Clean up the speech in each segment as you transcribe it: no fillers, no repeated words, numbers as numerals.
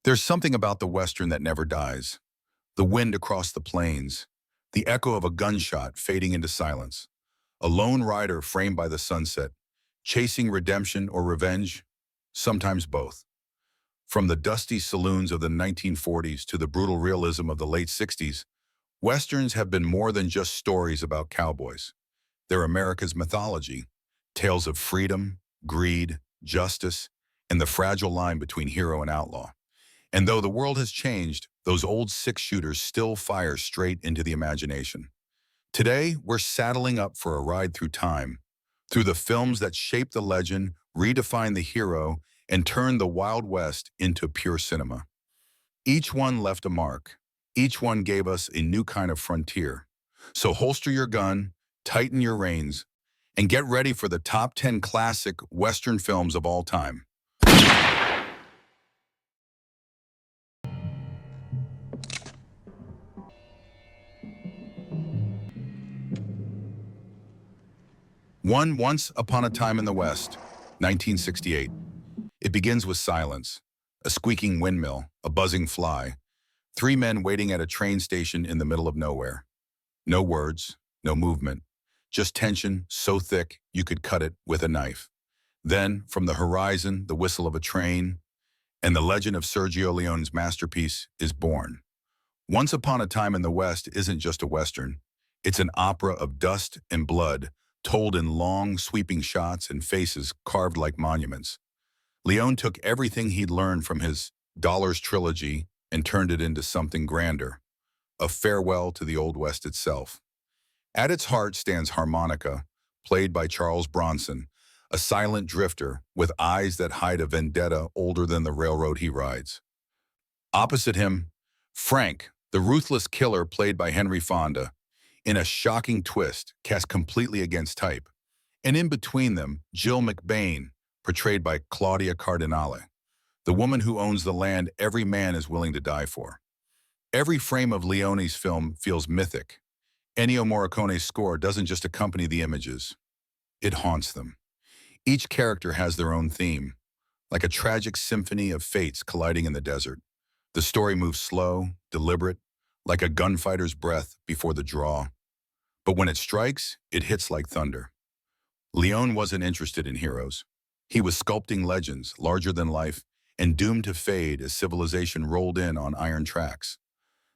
There's something about the Western that never dies. The wind across the plains, the echo of a gunshot fading into silence, a lone rider framed by the sunset, chasing redemption or revenge, sometimes both. From the dusty saloons of the 1940s to the brutal realism of the late 60s, Westerns have been more than just stories about cowboys. They're America's mythology, tales of freedom, greed, justice, and the fragile line between hero and outlaw. And though the world has changed, those old six-shooters still fire straight into the imagination. Today, we're saddling up for a ride through time, through the films that shaped the legend, redefined the hero, and turned the Wild West into pure cinema. Each one left a mark. Each one gave us a new kind of frontier. So holster your gun, tighten your reins, and get ready for the top 10 classic Western films of all time. Once Upon a Time in the West, 1968. It begins with silence, a squeaking windmill, a buzzing fly, three men waiting at a train station in the middle of nowhere. No words, no movement, just tension so thick you could cut it with a knife. Then, from the horizon, the whistle of a train, and the legend of Sergio Leone's masterpiece is born. Once Upon a Time in the West isn't just a Western. It's an opera of dust and blood, told in long, sweeping shots and faces carved like monuments. Leone took everything he'd learned from his Dollars trilogy and turned it into something grander, a farewell to the Old West itself. At its heart stands Harmonica, played by Charles Bronson, a silent drifter with eyes that hide a vendetta older than the railroad he rides. Opposite him, Frank, the ruthless killer played by Henry Fonda, in a shocking twist cast completely against type. And in between them, Jill McBain, portrayed by Claudia Cardinale, the woman who owns the land every man is willing to die for. Every frame of Leone's film feels mythic. Ennio Morricone's score doesn't just accompany the images, it haunts them. Each character has their own theme, like a tragic symphony of fates colliding in the desert. The story moves slow, deliberate, like a gunfighter's breath before the draw. But when it strikes, it hits like thunder. Leone wasn't interested in heroes. He was sculpting legends, larger than life, and doomed to fade as civilization rolled in on iron tracks.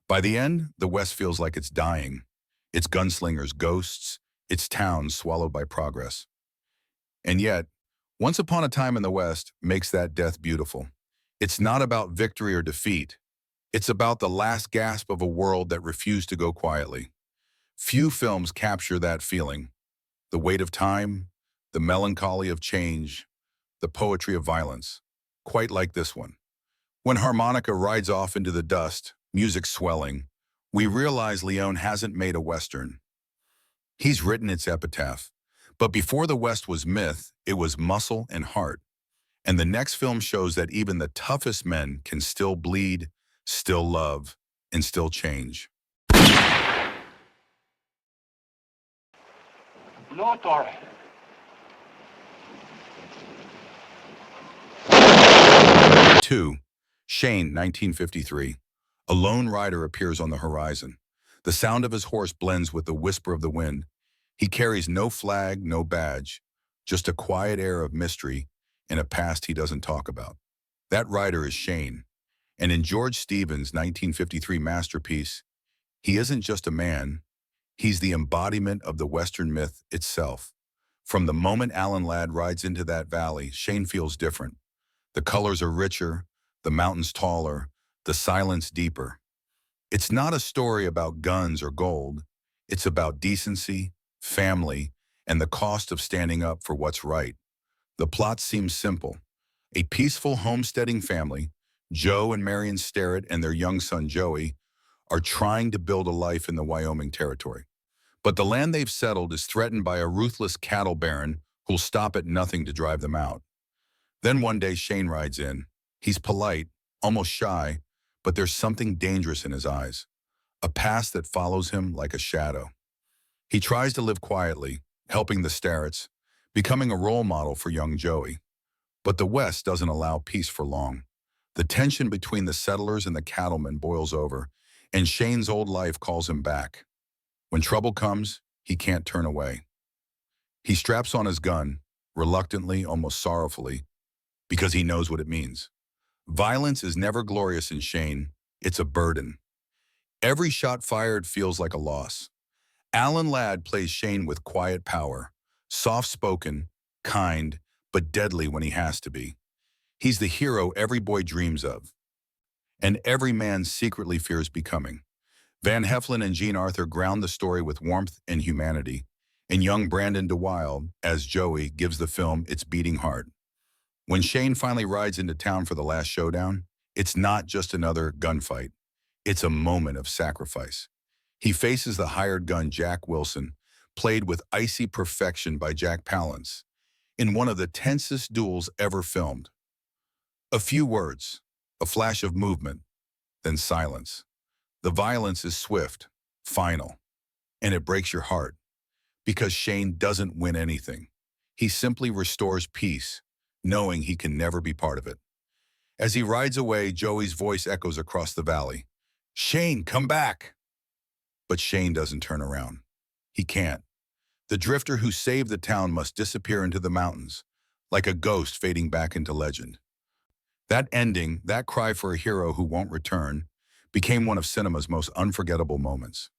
By the end, the West feels like it's dying. Its gunslingers ghosts, its towns swallowed by progress. And yet, Once Upon a Time in the West makes that death beautiful. It's not about victory or defeat. It's about the last gasp of a world that refused to go quietly. Few films capture that feeling. The weight of time, the melancholy of change, the poetry of violence. Quite like this one. When Harmonica rides off into the dust, music swelling, we realize Leone hasn't made a Western. He's written its epitaph. But before the West was myth, it was muscle and heart. And the next film shows that even the toughest men can still bleed, still love, and still change. No, Torre. 2. Shane, 1953. A lone rider appears on the horizon. The sound of his horse blends with the whisper of the wind. He carries no flag, no badge, just a quiet air of mystery and a past he doesn't talk about. That rider is Shane. And in George Stevens' 1953 masterpiece, he isn't just a man, he's the embodiment of the Western myth itself. From the moment Alan Ladd rides into that valley, Shane feels different. The colors are richer, the mountains taller, the silence deeper. It's not a story about guns or gold. It's about decency, family, and the cost of standing up for what's right. The plot seems simple. A peaceful homesteading family, Joe and Marion Starrett and their young son Joey, are trying to build a life in the Wyoming Territory. But the land they've settled is threatened by a ruthless cattle baron who'll stop at nothing to drive them out. Then one day Shane rides in. He's polite, almost shy, but there's something dangerous in his eyes, a past that follows him like a shadow. He tries to live quietly, helping the Starretts, becoming a role model for young Joey. But the West doesn't allow peace for long. The tension between the settlers and the cattlemen boils over, and Shane's old life calls him back. When trouble comes, he can't turn away. He straps on his gun, reluctantly, almost sorrowfully, because he knows what it means. Violence is never glorious in Shane, it's a burden. Every shot fired feels like a loss. Alan Ladd plays Shane with quiet power, soft-spoken, kind, but deadly when he has to be. He's the hero every boy dreams of, and every man secretly fears becoming. Van Heflin and Jean Arthur ground the story with warmth and humanity, and young Brandon DeWilde, as Joey, gives the film its beating heart. When Shane finally rides into town for the last showdown, it's not just another gunfight. It's a moment of sacrifice. He faces the hired gun Jack Wilson, played with icy perfection by Jack Palance, in one of the tensest duels ever filmed. A few words, a flash of movement, then silence. The violence is swift, final, and it breaks your heart, because Shane doesn't win anything. He simply restores peace, knowing he can never be part of it. As he rides away, Joey's voice echoes across the valley. "Shane, come back!" But Shane doesn't turn around. He can't. The drifter who saved the town must disappear into the mountains, like a ghost fading back into legend. That ending, that cry for a hero who won't return, became one of cinema's most unforgettable moments.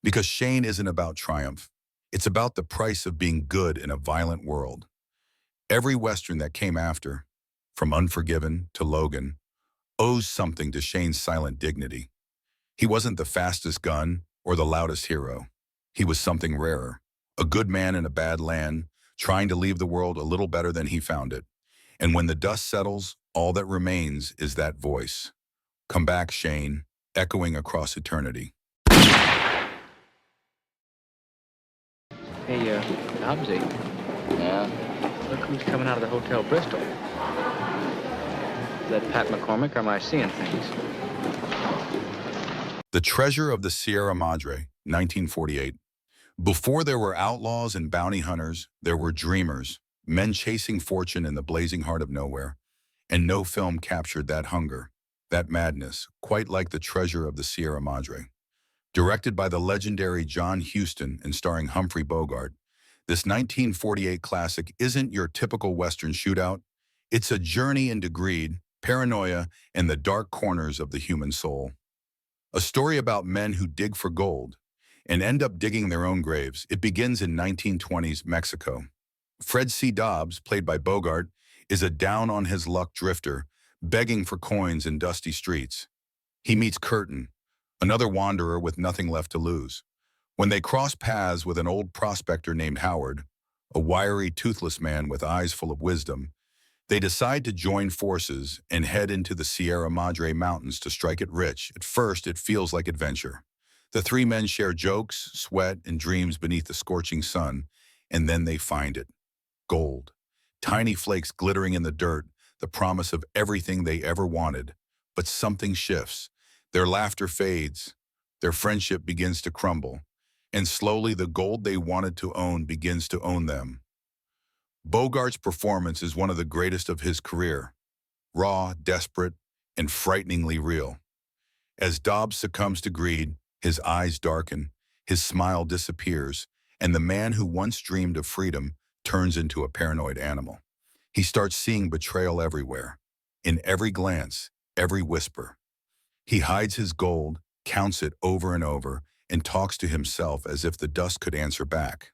Because Shane isn't about triumph. It's about the price of being good in a violent world. Every Western that came after, from Unforgiven to Logan, owes something to Shane's silent dignity. He wasn't the fastest gun or the loudest hero. He was something rarer, a good man in a bad land, trying to leave the world a little better than he found it. And when the dust settles, all that remains is that voice. "Come back, Shane," echoing across eternity. Hey, Hobbsy, Yeah? look who's coming out of the Hotel Bristol. Is that Pat McCormick, or am I seeing things? The Treasure of the Sierra Madre, 1948. Before there were outlaws and bounty hunters, there were dreamers, men chasing fortune in the blazing heart of nowhere. And no film captured that hunger, that madness, quite like The Treasure of the Sierra Madre. Directed by the legendary John Huston and starring Humphrey Bogart, this 1948 classic isn't your typical Western shootout. It's a journey into greed, paranoia, and the dark corners of the human soul. A story about men who dig for gold and end up digging their own graves. It begins in 1920s Mexico. Fred C. Dobbs, played by Bogart, is a down-on-his-luck drifter, begging for coins in dusty streets. He meets Curtin, another wanderer with nothing left to lose. When they cross paths with an old prospector named Howard, a wiry, toothless man with eyes full of wisdom, they decide to join forces and head into the Sierra Madre Mountains to strike it rich. At first, it feels like adventure. The three men share jokes, sweat, and dreams beneath the scorching sun, and then they find it. Gold. Tiny flakes glittering in the dirt, the promise of everything they ever wanted. But something shifts. Their laughter fades. Their friendship begins to crumble. And slowly the gold they wanted to own begins to own them. Bogart's performance is one of the greatest of his career. Raw, desperate, and frighteningly real. As Dobbs succumbs to greed, his eyes darken, his smile disappears, and the man who once dreamed of freedom turns into a paranoid animal. He starts seeing betrayal everywhere, in every glance, every whisper. He hides his gold, counts it over and over, and talks to himself as if the dust could answer back.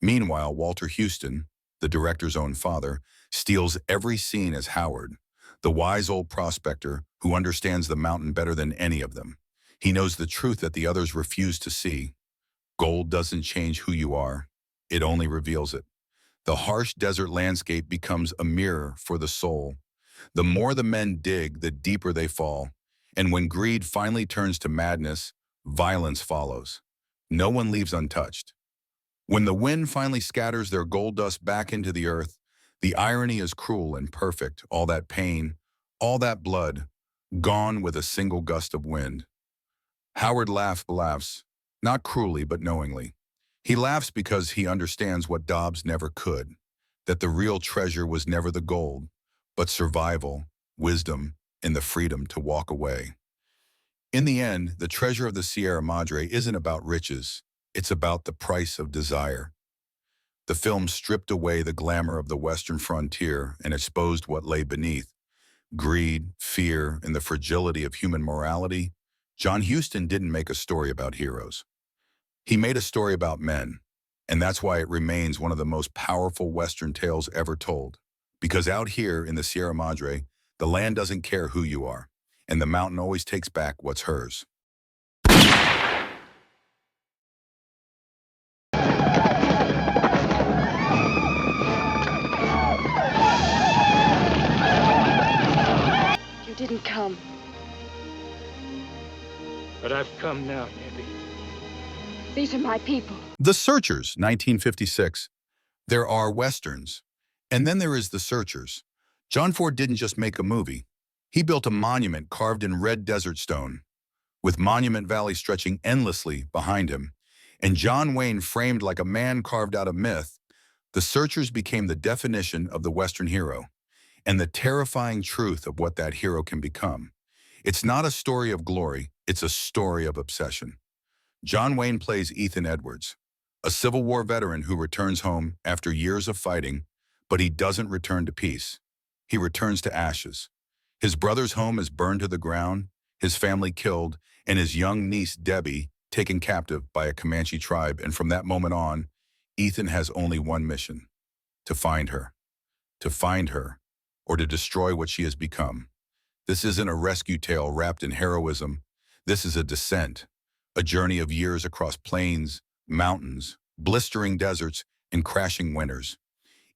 Meanwhile, Walter Huston, the director's own father, steals every scene as Howard, the wise old prospector who understands the mountain better than any of them. He knows the truth that the others refuse to see. Gold doesn't change who you are. It only reveals it. The harsh desert landscape becomes a mirror for the soul. The more the men dig, the deeper they fall. And when greed finally turns to madness, violence follows. No one leaves untouched. When the wind finally scatters their gold dust back into the earth, the irony is cruel and perfect. All that pain, all that blood, gone with a single gust of wind. Howard laughs, not cruelly but knowingly. He laughs because he understands what Dobbs never could, that the real treasure was never the gold, but survival, wisdom, and the freedom to walk away. In the end, the treasure of the Sierra Madre isn't about riches, it's about the price of desire. The film stripped away the glamour of the Western frontier and exposed what lay beneath: greed, fear, and the fragility of human morality. John Huston didn't make a story about heroes. He made a story about men, and that's why it remains one of the most powerful Western tales ever told. Because out here in the Sierra Madre, the land doesn't care who you are, and the mountain always takes back what's hers. You didn't come. But I've come now, Debbie. These are my people. The Searchers, 1956. There are Westerns, and then there is The Searchers. John Ford didn't just make a movie. He built a monument carved in red desert stone, with Monument Valley stretching endlessly behind him, and John Wayne framed like a man carved out of myth. The Searchers became the definition of the Western hero, and the terrifying truth of what that hero can become. It's not a story of glory, it's a story of obsession. John Wayne plays Ethan Edwards, a Civil War veteran who returns home after years of fighting, but he doesn't return to peace. He returns to ashes. His brother's home is burned to the ground, his family killed, and his young niece, Debbie, taken captive by a Comanche tribe. And from that moment on, Ethan has only one mission: to find her. To find her, or to destroy what she has become. This isn't a rescue tale wrapped in heroism. This is a descent, a journey of years across plains, mountains, blistering deserts, and crashing winters.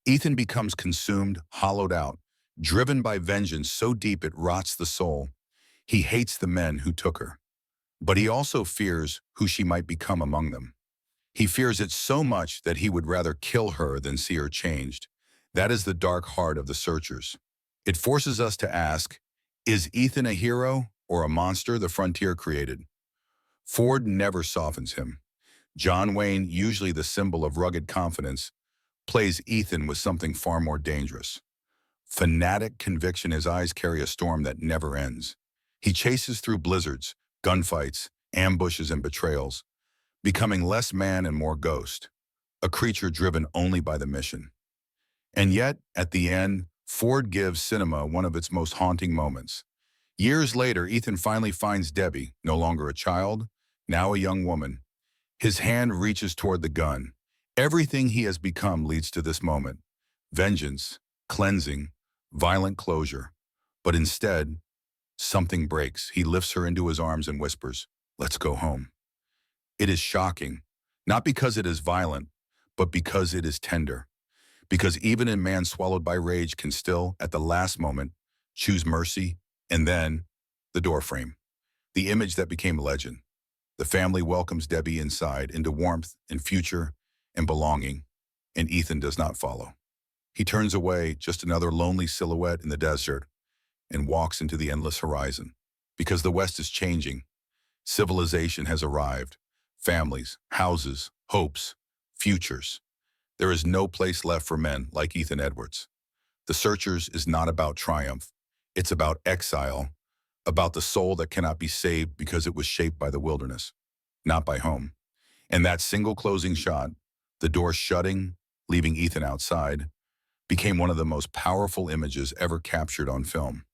Ethan becomes consumed, hollowed out, driven by vengeance so deep it rots the soul. He hates the men who took her, but he also fears who she might become among them. He fears it so much that he would rather kill her than see her changed. That is the dark heart of The Searchers. It forces us to ask, is Ethan a hero or a monster the frontier created? Ford never softens him. John Wayne, usually the symbol of rugged confidence, plays Ethan with something far more dangerous: fanatic conviction. His eyes carry a storm that never ends. He chases through blizzards, gunfights, ambushes, and betrayals, becoming less man and more ghost, a creature driven only by the mission. And yet, at the end, Ford gives cinema one of its most haunting moments. Years later, Ethan finally finds Debbie, no longer a child, now a young woman. His hand reaches toward the gun. Everything he has become leads to this moment: vengeance, cleansing, violent closure. But instead, something breaks. He lifts her into his arms and whispers, "Let's go home." It is shocking, not because it is violent, but because it is tender. Because even a man swallowed by rage can still, at the last moment, choose mercy. And then, the doorframe, the image that became legend. The family welcomes Debbie inside, into warmth and future and belonging, and Ethan does not follow. He turns away, just another lonely silhouette in the desert, and walks into the endless horizon. Because the West is changing. Civilization has arrived. Families, houses, hopes, futures. There is no place left for men like Ethan Edwards. The Searchers is not about triumph. It's about exile, about the soul that cannot be saved because it was shaped by the wilderness, not by home. And that single closing shot, the door shutting, leaving Ethan outside, became one of the most powerful images ever captured on film.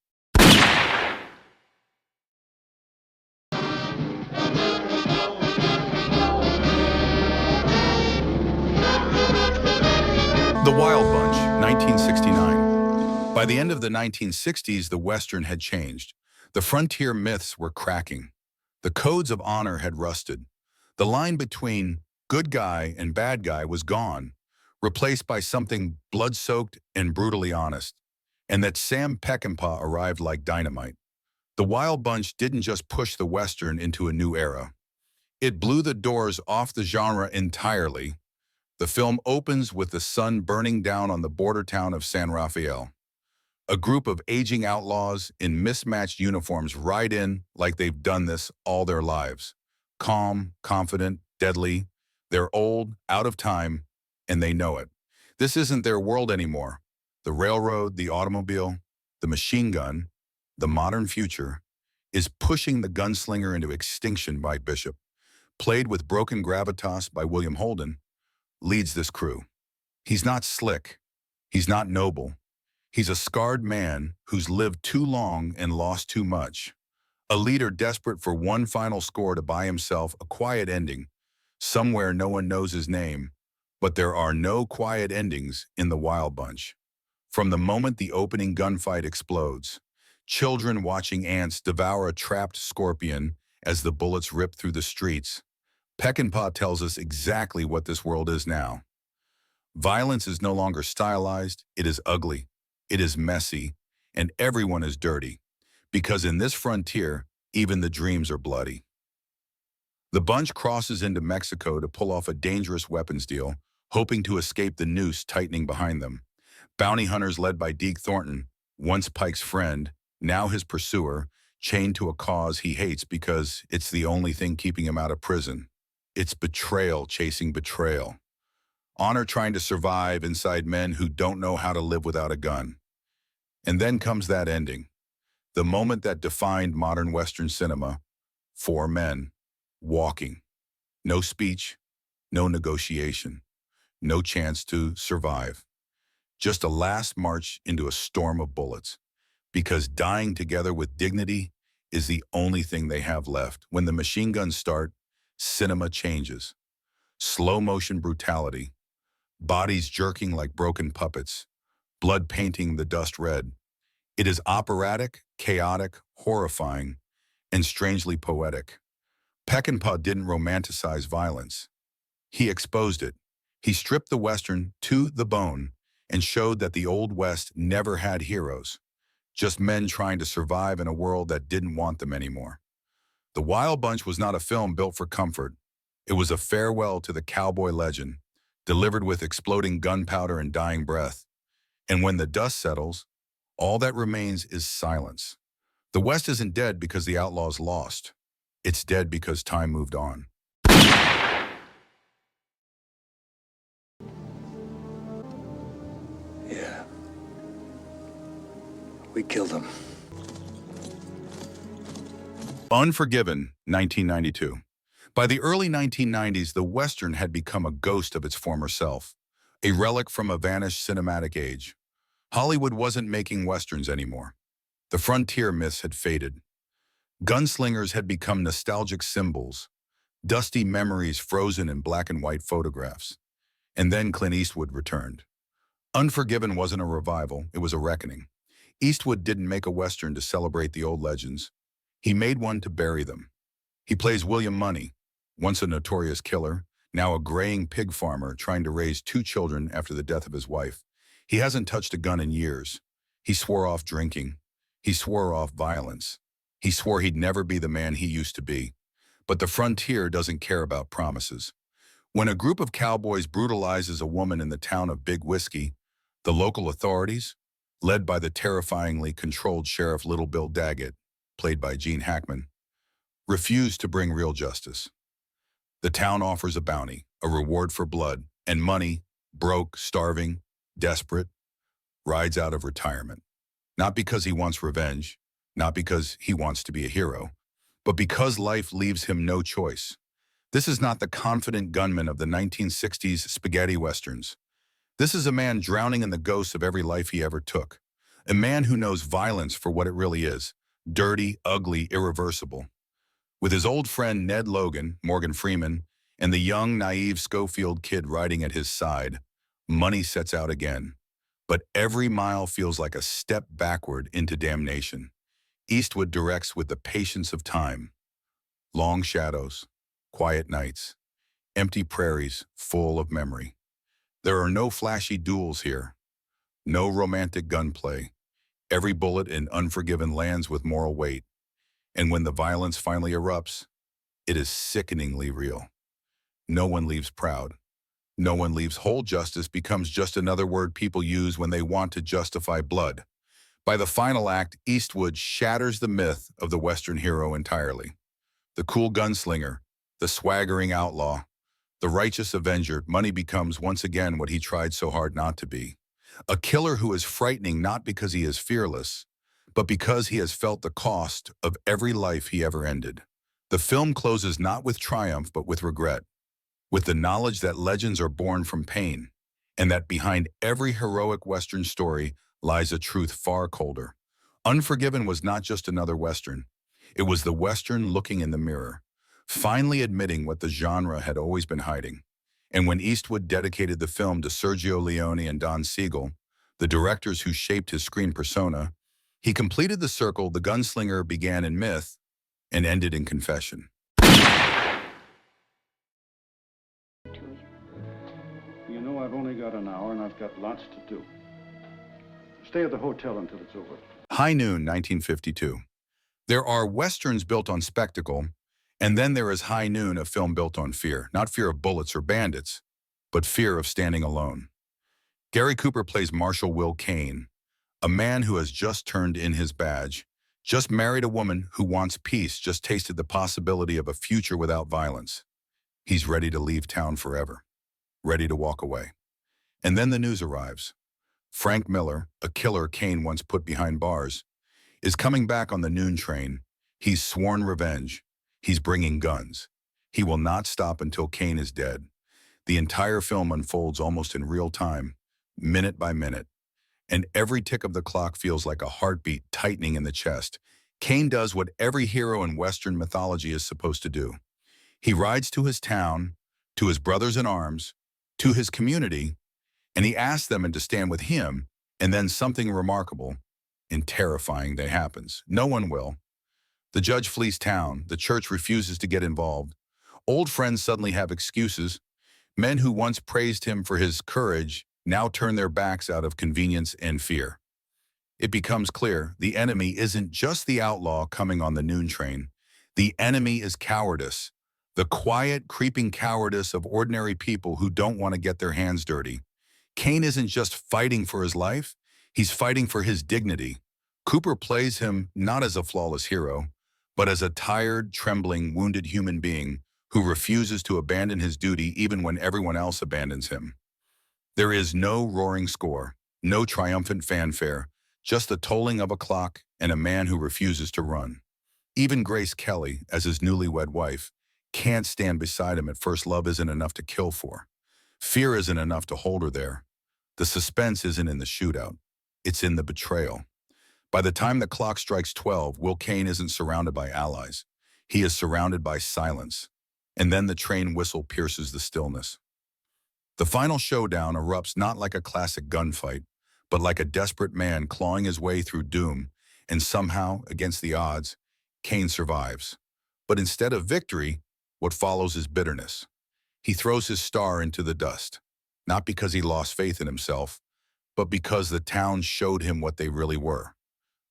The Wild Bunch, 1969. By the end of the 1960s, the Western had changed. The frontier myths were cracking. The codes of honor had rusted. The line between good guy and bad guy was gone, replaced by something blood-soaked and brutally honest. And that Sam Peckinpah arrived like dynamite. The Wild Bunch didn't just push the Western into a new era. It blew the doors off the genre entirely. The film opens with the sun burning down on the border town of San Rafael. A group of aging outlaws in mismatched uniforms ride in like they've done this all their lives. Calm, confident, deadly. They're old, out of time, and they know it. This isn't their world anymore. The railroad, the automobile, the machine gun, the modern future, is pushing the gunslinger into extinction by Bishop. Played with broken gravitas by William Holden, leads this crew. He's not slick. He's not noble. He's a scarred man who's lived too long and lost too much. A leader desperate for one final score to buy himself a quiet ending. Somewhere no one knows his name, but there are no quiet endings in the Wild Bunch. From the moment the opening gunfight explodes, children watching ants devour a trapped scorpion as the bullets rip through the streets, Peckinpah tells us exactly what this world is now. Violence is no longer stylized, it is ugly, it is messy, and everyone is dirty, because in this frontier, even the dreams are bloody. The bunch crosses into Mexico to pull off a dangerous weapons deal, hoping to escape the noose tightening behind them. Bounty hunters led by Deke Thornton, once Pike's friend, now his pursuer, chained to a cause he hates because it's the only thing keeping him out of prison. It's betrayal chasing betrayal. Honor trying to survive inside men who don't know how to live without a gun. And then comes that ending, the moment that defined modern Western cinema. 4 men, walking. No speech, no negotiation, no chance to survive. Just a last march into a storm of bullets, because dying together with dignity is the only thing they have left. When the machine guns start, cinema changes. Slow motion brutality, bodies jerking like broken puppets, blood painting the dust red. It is operatic, chaotic, horrifying, and strangely poetic. Peckinpah didn't romanticize violence. He exposed it. He stripped the Western to the bone and showed that the Old West never had heroes, just men trying to survive in a world that didn't want them anymore. The Wild Bunch was not a film built for comfort. It was a farewell to the cowboy legend, delivered with exploding gunpowder and dying breath. And when the dust settles, all that remains is silence. The West isn't dead because the outlaws lost. It's dead because time moved on. Yeah. We killed him. Unforgiven, 1992. By the early 1990s, the Western had become a ghost of its former self, a relic from a vanished cinematic age. Hollywood wasn't making Westerns anymore. The frontier myths had faded. Gunslingers had become nostalgic symbols, dusty memories frozen in black and white photographs. And then Clint Eastwood returned. Unforgiven wasn't a revival, it was a reckoning. Eastwood didn't make a Western to celebrate the old legends. He made one to bury them. He plays William Money, once a notorious killer, now a graying pig farmer trying to raise 2 children after the death of his wife. He hasn't touched a gun in years. He swore off drinking. He swore off violence. He swore he'd never be the man he used to be. But the frontier doesn't care about promises. When a group of cowboys brutalizes a woman in the town of Big Whiskey, the local authorities, led by the terrifyingly controlled Sheriff Little Bill Daggett, played by Gene Hackman, refuse to bring real justice. The town offers a bounty, a reward for blood, and Money, broke, starving, desperate, rides out of retirement. Not because he wants revenge, not because he wants to be a hero, but because life leaves him no choice. This is not the confident gunman of the 1960s spaghetti westerns. This is a man drowning in the ghosts of every life he ever took. A man who knows violence for what it really is, dirty, ugly, irreversible. With his old friend Ned Logan, Morgan Freeman, and the young, naive Schofield kid riding at his side, Money sets out again. But every mile feels like a step backward into damnation. Eastwood directs with the patience of time. Long shadows, quiet nights, empty prairies full of memory. There are no flashy duels here, no romantic gunplay. Every bullet in Unforgiven lands with moral weight. And when the violence finally erupts, it is sickeningly real. No one leaves proud. No one leaves whole. Justice becomes just another word people use when they want to justify blood. By the final act, Eastwood shatters the myth of the Western hero entirely. The cool gunslinger, the swaggering outlaw, the righteous avenger, Money becomes once again what he tried so hard not to be. A killer who is frightening not because he is fearless, but because he has felt the cost of every life he ever ended. The film closes not with triumph, but with regret, with the knowledge that legends are born from pain, and that behind every heroic Western story lies a truth far colder. Unforgiven was not just another Western. It was the Western looking in the mirror, finally admitting what the genre had always been hiding. And when Eastwood dedicated the film to Sergio Leone and Don Siegel, the directors who shaped his screen persona, he completed the circle. The gunslinger began in myth and ended in confession. You know, I've only got an hour and I've got lots to do. Stay at the hotel until it's over. High Noon, 1952. There are Westerns built on spectacle, and then there is High Noon, a film built on fear. Not fear of bullets or bandits, but fear of standing alone. Gary Cooper plays Marshal Will Kane, a man who has just turned in his badge, just married a woman who wants peace, just tasted the possibility of a future without violence. He's ready to leave town forever, ready to walk away. And then the news arrives. Frank Miller, a killer Kane once put behind bars, is coming back on the noon train. He's sworn revenge. He's bringing guns. He will not stop until Kane is dead. The entire film unfolds almost in real time, minute by minute, and every tick of the clock feels like a heartbeat tightening in the chest. Kane does what every hero in Western mythology is supposed to do. He rides to his town, to his brothers in arms, to his community, and he asks them to stand with him, and then something remarkable and terrifying that happens. No one will. The judge flees town. The church refuses to get involved. Old friends suddenly have excuses. Men who once praised him for his courage now turn their backs out of convenience and fear. It becomes clear the enemy isn't just the outlaw coming on the noon train. The enemy is cowardice, the quiet, creeping cowardice of ordinary people who don't want to get their hands dirty. Kane isn't just fighting for his life, he's fighting for his dignity. Cooper plays him not as a flawless hero, but as a tired, trembling, wounded human being who refuses to abandon his duty even when everyone else abandons him. There is no roaring score, no triumphant fanfare, just the tolling of a clock and a man who refuses to run. Even Grace Kelly, as his newlywed wife, can't stand beside him at first. Love isn't enough to kill for. Fear isn't enough to hold her there. The suspense isn't in the shootout. It's in the betrayal. By the time the clock strikes 12, Will Kane isn't surrounded by allies. He is surrounded by silence. And then the train whistle pierces the stillness. The final showdown erupts not like a classic gunfight, but like a desperate man clawing his way through doom, and somehow, against the odds, Kane survives. But instead of victory, what follows is bitterness. He throws his star into the dust, not because he lost faith in himself, but because the town showed him what they really were.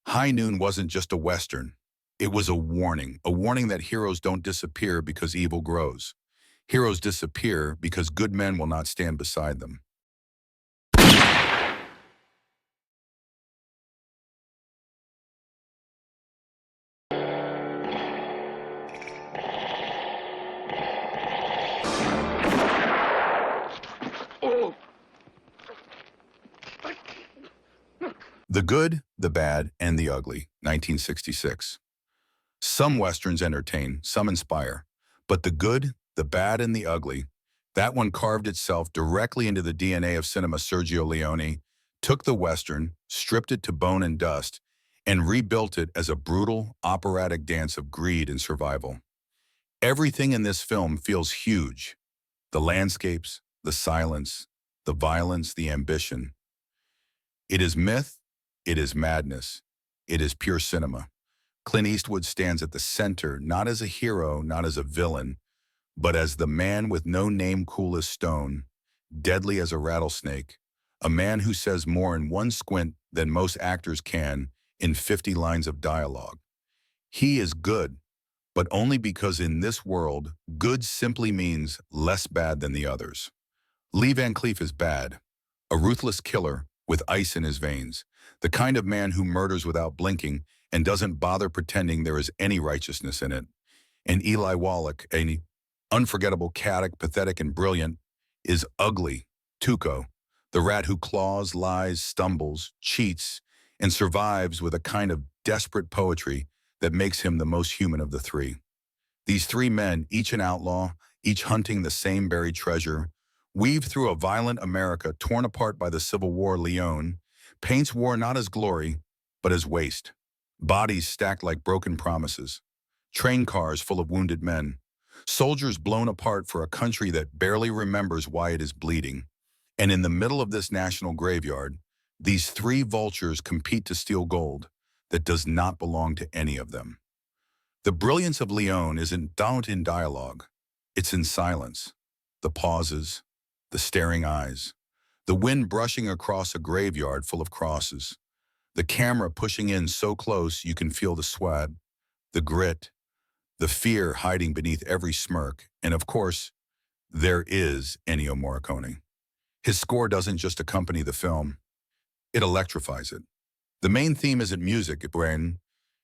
High Noon wasn't just a Western. It was a warning that heroes don't disappear because evil grows. Heroes disappear because good men will not stand beside them. The Good, the Bad, and the Ugly, 1966. Some Westerns entertain, some inspire, but the good, the bad, and the ugly, that one carved itself directly into the DNA of cinema. Sergio Leone took the Western, stripped it to bone and dust, and rebuilt it as a brutal, operatic dance of greed and survival. Everything in this film feels huge. The landscapes, the silence, the violence, the ambition. It is myth, it is madness, it is pure cinema. Clint Eastwood stands at the center, not as a hero, not as a villain, but as the man with no name, cool as stone, deadly as a rattlesnake, a man who says more in one squint than most actors can in 50 lines of dialogue. He is good, but only because in this world, good simply means less bad than the others. Lee Van Cleef is bad, a ruthless killer with ice in his veins, the kind of man who murders without blinking and doesn't bother pretending there is any righteousness in it. And Eli Wallach, an unforgettable caddick, pathetic and brilliant, is ugly, Tuco, the rat who claws, lies, stumbles, cheats, and survives with a kind of desperate poetry that makes him the most human of the three. These three men, each an outlaw, each hunting the same buried treasure, weave through a violent America torn apart by the Civil War. Leone paints war not as glory, but as waste. Bodies stacked like broken promises. Train cars full of wounded men. Soldiers blown apart for a country that barely remembers why it is bleeding. And in the middle of this national graveyard, these three vultures compete to steal gold that does not belong to any of them. The brilliance of Leone isn't down in dialogue. It's in silence. The pauses, the staring eyes, the wind brushing across a graveyard full of crosses, the camera pushing in so close you can feel the sweat, the grit, the fear hiding beneath every smirk, and of course, there is Ennio Morricone. His score doesn't just accompany the film, it electrifies it. The main theme isn't music,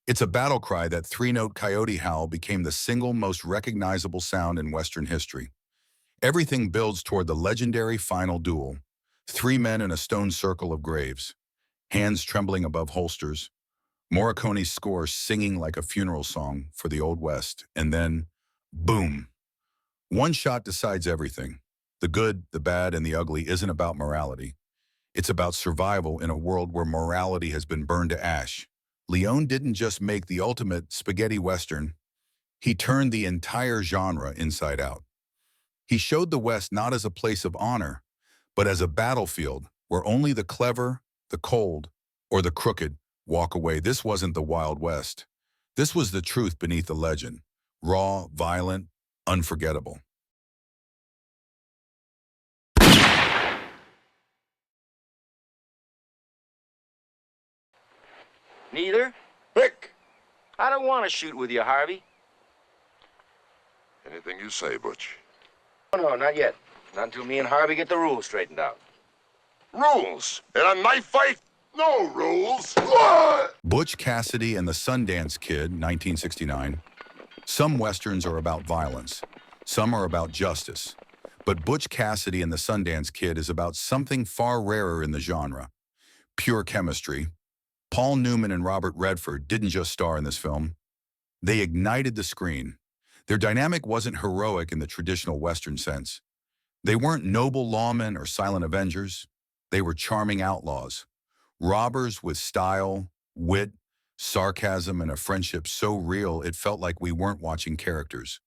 it's a battle cry. That three-note coyote howl became the single most recognizable sound in Western history. Everything builds toward the legendary final duel. Three men in a stone circle of graves, hands trembling above holsters, Morricone's score singing like a funeral song for the Old West, and then, boom. One shot decides everything. The good, the bad, and the ugly isn't about morality. It's about survival in a world where morality has been burned to ash. Leone didn't just make the ultimate spaghetti western, he turned the entire genre inside out. He showed the West not as a place of honor, but as a battlefield where only the clever, the cold, or the crooked walk away. This wasn't the Wild West. This was the truth beneath the legend. Raw, violent, unforgettable. Neither? Pick! I don't want to shoot with you, Harvey. Anything you say, Butch. Oh, no, not yet. Not until me and Harvey get the rules straightened out. Rules! In a knife fight, no rules! Butch Cassidy and the Sundance Kid, 1969. Some Westerns are about violence. Some are about justice. But Butch Cassidy and the Sundance Kid is about something far rarer in the genre. Pure chemistry. Paul Newman and Robert Redford didn't just star in this film. They ignited the screen. Their dynamic wasn't heroic in the traditional Western sense. They weren't noble lawmen or silent avengers. They were charming outlaws. Robbers with style, wit, sarcasm, and a friendship so real it felt like we weren't watching characters.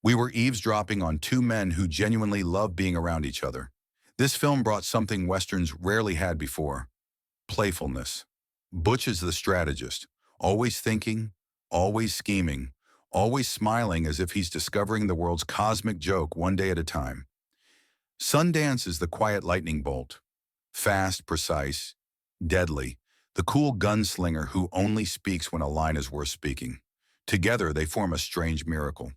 We were eavesdropping on two men who genuinely loved being around each other. This film brought something Westerns rarely had before: playfulness. Butch is the strategist, always thinking, always scheming, always smiling as if he's discovering the world's cosmic joke one day at a time. Sundance is the quiet lightning bolt, fast, precise, deadly, the cool gunslinger who only speaks when a line is worth speaking. Together, they form a strange miracle.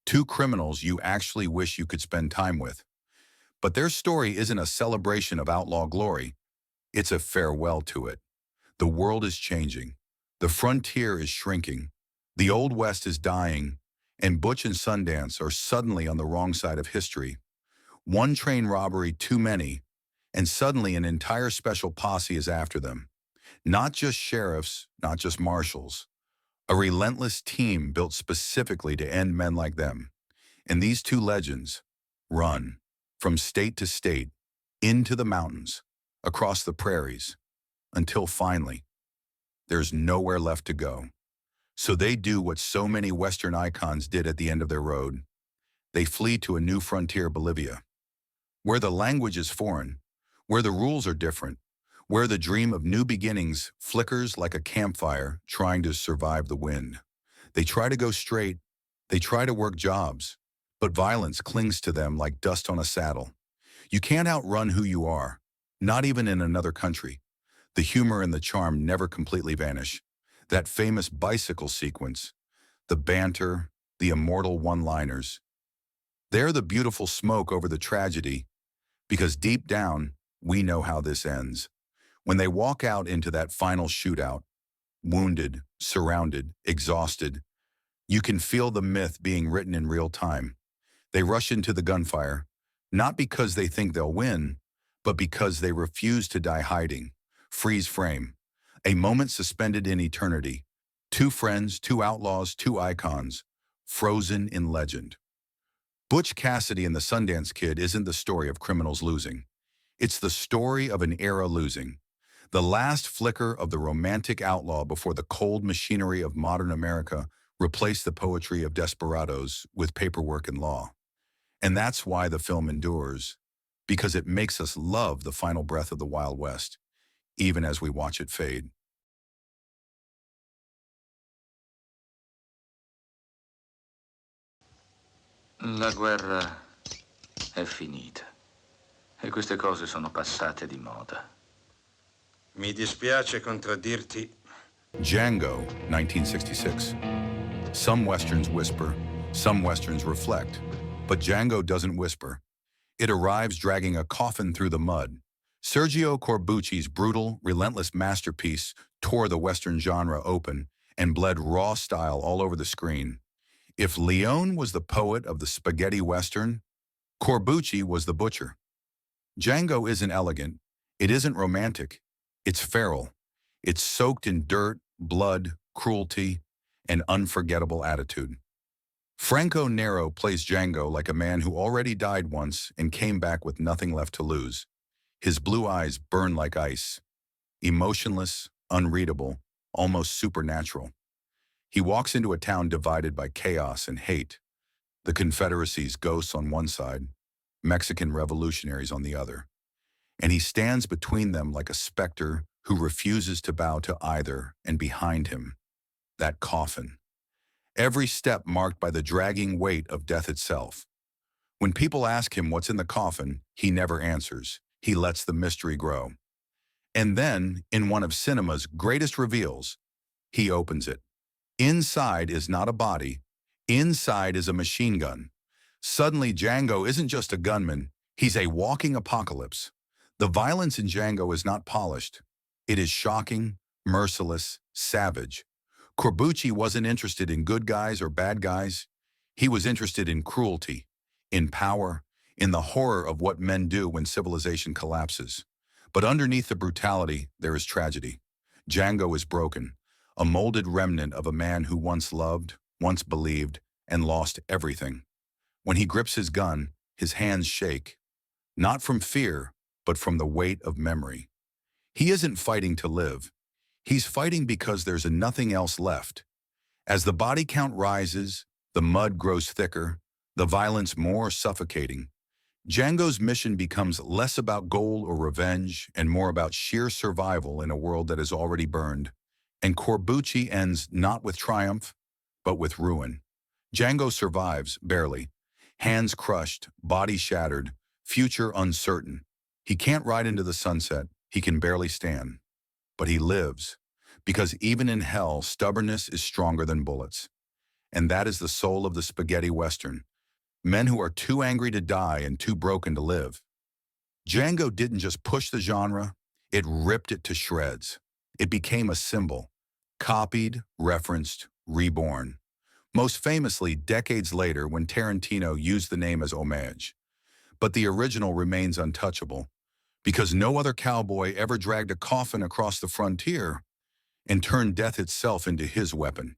Two criminals you actually wish you could spend time with. But their story isn't a celebration of outlaw glory. It's a farewell to it. The world is changing. The frontier is shrinking. The Old West is dying. And Butch and Sundance are suddenly on the wrong side of history. One train robbery too many, and suddenly an entire special posse is after them. Not just sheriffs, not just marshals. A relentless team built specifically to end men like them. And these two legends run from state to state, into the mountains, across the prairies, until finally, there's nowhere left to go. So they do what so many Western icons did at the end of their road. They flee to a new frontier, Bolivia, where the language is foreign, where the rules are different, where the dream of new beginnings flickers like a campfire trying to survive the wind. They try to go straight, they try to work jobs, but violence clings to them like dust on a saddle. You can't outrun who you are, not even in another country. The humor and the charm never completely vanish. That famous bicycle sequence, the banter, the immortal one-liners. They're the beautiful smoke over the tragedy, because deep down, we know how this ends. When they walk out into that final shootout, wounded, surrounded, exhausted, you can feel the myth being written in real time. They rush into the gunfire, not because they think they'll win, but because they refuse to die hiding. Freeze frame. A moment suspended in eternity. Two friends, two outlaws, two icons, frozen in legend. Butch Cassidy and the Sundance Kid isn't the story of criminals losing. It's the story of an era losing. The last flicker of the romantic outlaw before the cold machinery of modern America replaced the poetry of desperados with paperwork and law. And that's why the film endures, because it makes us love the final breath of the Wild West, even as we watch it fade. La guerra è finita e queste cose sono passate di moda. Mi dispiace contraddirti. Django, 1966. Some Westerns whisper, some Westerns reflect, but Django doesn't whisper. It arrives dragging a coffin through the mud. Sergio Corbucci's brutal, relentless masterpiece tore the Western genre open and bled raw style all over the screen. If Leone was the poet of the spaghetti Western, Corbucci was the butcher. Django isn't elegant, it isn't romantic, it's feral. It's soaked in dirt, blood, cruelty, and unforgettable attitude. Franco Nero plays Django like a man who already died once and came back with nothing left to lose. His blue eyes burn like ice, emotionless, unreadable, almost supernatural. He walks into a town divided by chaos and hate. The Confederacy's ghosts on one side, Mexican revolutionaries on the other. And he stands between them like a specter who refuses to bow to either, and behind him, that coffin. Every step marked by the dragging weight of death itself. When people ask him what's in the coffin, he never answers. He lets the mystery grow. And then, in one of cinema's greatest reveals, he opens it. Inside is not a body. Inside is a machine gun. Suddenly, Django isn't just a gunman. He's a walking apocalypse. The violence in Django is not polished. It is shocking, merciless, savage. Corbucci wasn't interested in good guys or bad guys. He was interested in cruelty, in power, in the horror of what men do when civilization collapses. But underneath the brutality, there is tragedy. Django is broken, a molded remnant of a man who once loved, once believed, and lost everything. When he grips his gun, his hands shake, not from fear, but from the weight of memory. He isn't fighting to live. He's fighting because there's nothing else left. As the body count rises, the mud grows thicker, the violence more suffocating. Django's mission becomes less about gold or revenge and more about sheer survival in a world that is already burned. And Corbucci ends not with triumph, but with ruin. Django survives, barely. Hands crushed, body shattered, future uncertain. He can't ride into the sunset, he can barely stand. But he lives, because even in hell, stubbornness is stronger than bullets. And that is the soul of the spaghetti Western. Men who are too angry to die and too broken to live. Django didn't just push the genre, it ripped it to shreds. It became a symbol, copied, referenced, reborn. Most famously, decades later when Tarantino used the name as homage. But the original remains untouchable, because no other cowboy ever dragged a coffin across the frontier and turned death itself into his weapon.